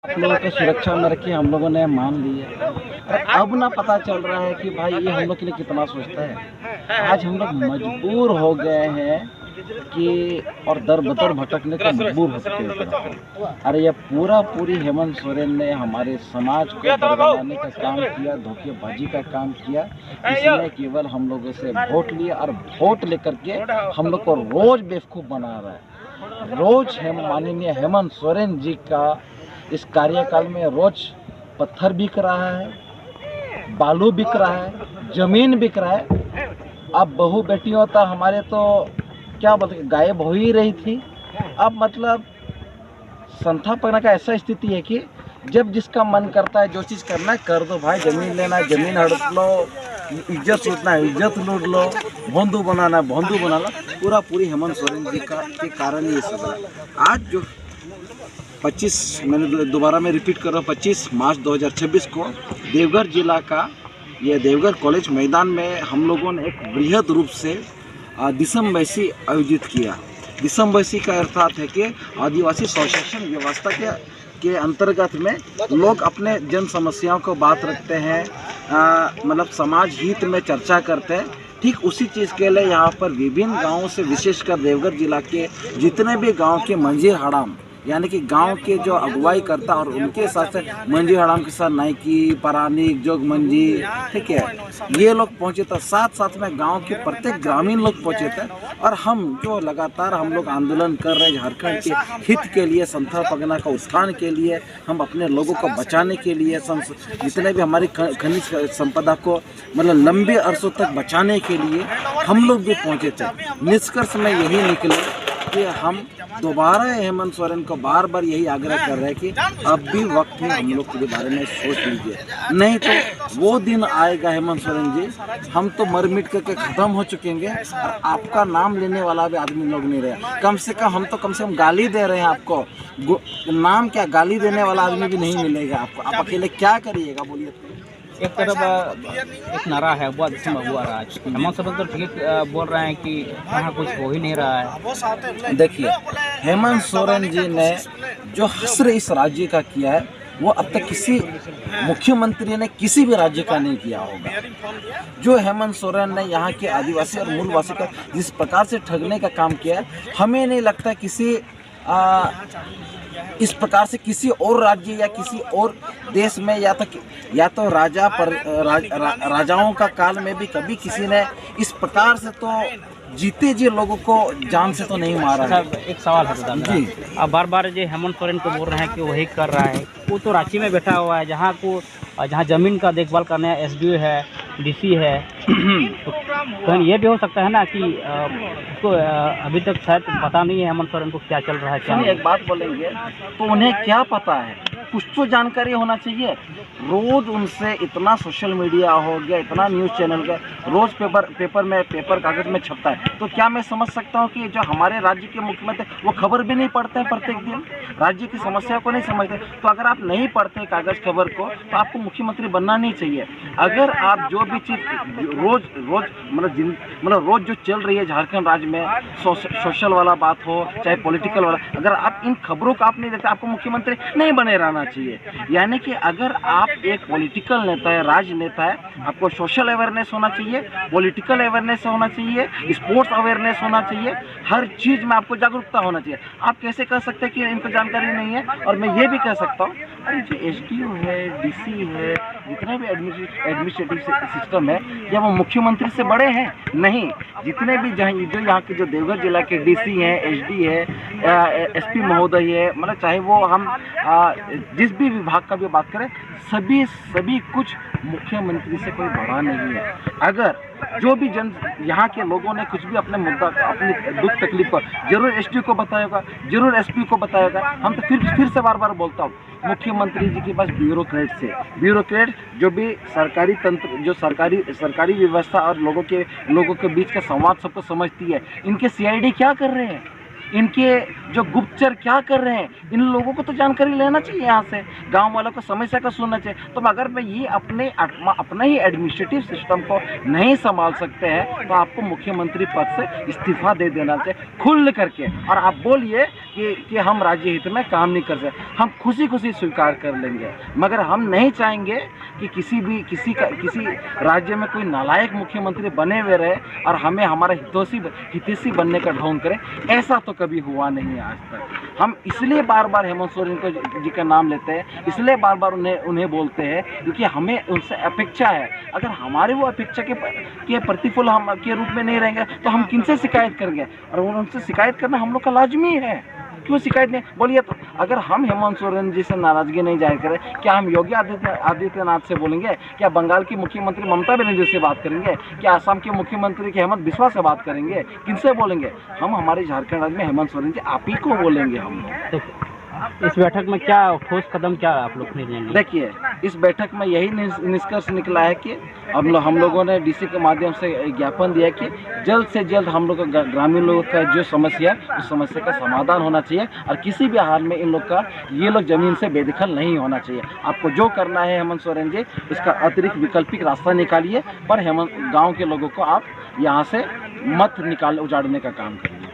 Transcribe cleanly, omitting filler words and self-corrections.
आप लोगों की सुरक्षा में रखी हम लोगों ने मान ली है। और अब ना पता चल रहा है कि भाई ये हम लोग के लिए कितना सोचता है। आज हम लोग मजबूर हो गए हैं कि और दर बदर भटकने को मजबूर हो चुके हैं तरफ को। अरे ये पूरी हेमंत सोरेन ने हमारे समाज को बरगलाने का काम किया, धोखेबाजी का काम किया। इसने केवल हम लोगों से वोट लिया और वोट लेकर के हम लोग को रोज बेवकूफ़ बना रहा है। रोज माननीय हेमंत सोरेन जी का इस कार्यकाल में रोज पत्थर बिक रहा है, बालू बिक रहा है, जमीन बिक रहा है। अब बहू बेटियों तो हमारे तो क्या बोलते गायब हो ही रही थी। अब मतलब संथा पकड़ने का ऐसा स्थिति है कि जब जिसका मन करता है जो चीज़ करना है कर दो भाई। ज़मीन लेना है ज़मीन हड़प लो, इज्जत लूटना है इज्जत लूट लो, बंधु बनाना है बंधु बना लो। पूरी हेमंत सोरेन जी का के कारण ही ये सब है। आज जो 25 मैंने दोबारा में रिपीट कर रहा हूँ 25 मार्च 2026 को देवघर जिला का ये देवघर कॉलेज मैदान में हम लोगों ने एक बृहद रूप से दिसम बैसी आयोजित किया। दिसम बैसी का अर्थात है कि आदिवासी स्वशासन व्यवस्था के अंतर्गत में लोग अपने जन समस्याओं को बात रखते हैं, मतलब समाज हित में चर्चा करते हैं। ठीक उसी चीज़ के लिए यहाँ पर विभिन्न गाँवों से विशेषकर देवघर जिला के जितने भी गाँव के मंजीर हड़ाम यानी कि गांव के जो अगुवाई करता और उनके साथ से मंजी हड़ाम के साथ नायकी परानिक जोग मंजी, ठीक है, ये लोग पहुंचे थे। साथ में गांव के प्रत्येक ग्रामीण लोग पहुंचे थे। और हम जो लगातार हम लोग आंदोलन कर रहे हैं झारखंड के हित के लिए, संथा पगना का उत्थान के लिए, हम अपने लोगों को बचाने के लिए, जितने भी हमारी खनिज संपदा को मतलब लंबे अरसों तक बचाने के लिए हम लोग भी पहुँचे थे। निष्कर्ष में यही निकले कि हम दोबारा हेमंत सोरेन को बार यही आग्रह कर रहे हैं कि अब भी वक्त है हम लोग के बारे में सोच लीजिए, नहीं तो वो दिन आएगा हेमंत सोरेन जी हम तो मर मिट करके ख़त्म हो चुकेंगे और आपका नाम लेने वाला भी आदमी लोग नहीं रहे। कम से कम गाली दे रहे हैं आपको, नाम क्या गाली देने वाला आदमी भी नहीं मिलेगा आपको। आप अकेले क्या करिएगा बोलिए। एक तरफ एक नारा है वो दिसम अगुआ राज, हेमंत सोरेन तो ठीक बोल रहे हैं कि यहाँ कुछ हो ही नहीं रहा है। देखिए हेमंत सोरेन जी ने जो हसर इस राज्य का किया है वो अब तक किसी मुख्यमंत्री ने किसी भी राज्य का नहीं किया होगा। जो हेमंत सोरेन ने यहाँ के आदिवासी और मूलवासी का जिस प्रकार से ठगने का काम किया है, हमें नहीं लगता किसी इस प्रकार से किसी और राज्य या किसी और देश में या तो राजाओं का काल में भी कभी किसी ने इस प्रकार से तो जीते जी लोगों को जान से तो नहीं मारा है। एक सवाल है जी, अब बार जो हेमंत सोरेन को बोल रहे हैं कि वही कर रहा है, वो तो रांची में बैठा हुआ है जहाँ ज़मीन का देखभाल करने एसडीओ है, डीसी है। तो कहीं ये भी हो सकता है ना कि उसको अभी तक शायद पता नहीं है हेमंत सोरेन को क्या चल रहा है क्या नहीं। एक बात बोलेंगे तो उन्हें क्या पता है, कुछ तो जानकारी होना चाहिए। रोज उनसे इतना सोशल मीडिया हो गया, इतना न्यूज़ चैनल का रोज पेपर कागज में छपता है, तो क्या मैं समझ सकता हूँ कि जो हमारे राज्य के मुख्यमंत्री वो खबर भी नहीं पढ़ते हैं, प्रत्येक दिन राज्य की समस्या को नहीं समझते। तो अगर आप नहीं पढ़ते कागज खबर को तो आपको मुख्यमंत्री बनना नहीं चाहिए। अगर आप जो भी चीज़ रोज मतलब रोज जो चल रही है झारखंड राज्य में, सोशल वाला बात हो चाहे पॉलिटिकल वाला, अगर आप इन खबरों को आप नहीं देखते आपको मुख्यमंत्री नहीं बने रहना चाहिए। यानी कि अगर आप एक पॉलिटिकल नेता है, राजनेता है, आपको सोशल अवेयरनेस होना चाहिए, पॉलिटिकल अवेयरनेस होना चाहिए, स्पोर्ट्स अवेयरनेस होना चाहिए, हर चीज़ में आपको जागरूकता होना चाहिए। आप कैसे कह सकते हैं कि इनको जानकारी नहीं है। और मैं ये भी कह सकता हूँ अरे जो एसडीओ है, डीसी है, जितने भी एडमिनिस्ट्रेटिव सिस्टम है, क्या वो मुख्यमंत्री से बड़े हैं? नहीं। जितने भी जो यहाँ के जो देवघर जिला के डीसी हैं, एसडी है, एसपी महोदय है, मतलब चाहे वो हम जिस भी विभाग का भी बात करें, सभी कुछ मुख्यमंत्री से कोई बड़ा नहीं है। अगर जो भी यहाँ के लोगों ने कुछ भी अपने मुद्दा अपनी दुख तकलीफ को जरूर एसडी को बताएगा, जरूर एसपी को बताएगा। हम तो फिर से बार बोलता हूँ, मुख्यमंत्री जी के पास ब्यूरोक्रेट जो भी सरकारी तंत्र, जो सरकारी व्यवस्था और लोगों के बीच का संवाद सबको समझती है, इनके सीआईडी क्या कर रहे हैं? इनके जो गुप्तचर क्या कर रहे हैं, इन लोगों को तो जानकारी लेना चाहिए, यहाँ से गांव वालों को समस्या का सुनना चाहिए। तो अगर मैं ये अपना ही एडमिनिस्ट्रेटिव सिस्टम को नहीं संभाल सकते हैं तो आपको मुख्यमंत्री पद से इस्तीफा दे देना चाहिए खुल करके। और आप बोलिए कि हम राज्य हित में काम नहीं कर सकते, हम खुशी खुशी स्वीकार कर लेंगे, मगर हम नहीं चाहेंगे कि किसी राज्य में कोई नालायक मुख्यमंत्री बने हुए रहे और हमें हमारा हितैषी बनने का ढोंग करे। ऐसा तो कभी हुआ नहीं आज तक। हम इसलिए बार बार हेमंत सोरेन जी का नाम लेते हैं, इसलिए बार बार उन्हें बोलते हैं, क्योंकि हमें उनसे अपेक्षा है। अगर हमारे वो अपेक्षा के प्रतिफल हम के रूप में नहीं रहेंगे तो हम किनसे शिकायत करेंगे? और उनसे शिकायत करना हम लोग का लाजमी है। क्यों शिकायत नहीं? बोलिए तो अगर हम हेमंत सोरेन जी से नाराजगी नहीं जाहिर करें, क्या हम योगी आदित्यनाथ से बोलेंगे? क्या बंगाल की मुख्यमंत्री ममता बनर्जी से बात करेंगे? क्या असम के मुख्यमंत्री के हेमंत बिस्वा से बात करेंगे? किनसे बोलेंगे? हम हमारे झारखंड राज्य में हेमंत सोरेन जी आप ही को बोलेंगे हम लोग। तो इस बैठक में क्या ठोस कदम क्या आप लोग लेंगे? देखिए, इस बैठक में यही निष्कर्ष निकला है कि हम लोगों ने डीसी के माध्यम से ज्ञापन दिया कि जल्द से जल्द हम लोग ग्रामीण लोगों का जो समस्या है उस समस्या का समाधान होना चाहिए और किसी भी हाल में ये लोग जमीन से बेदखल नहीं होना चाहिए। आपको जो करना है हेमंत सोरेन जी, इसका अतिरिक्त वैकल्पिक रास्ता निकालिए, पर गाँव के लोगों को आप यहाँ से मत उजाड़ने का काम करिए।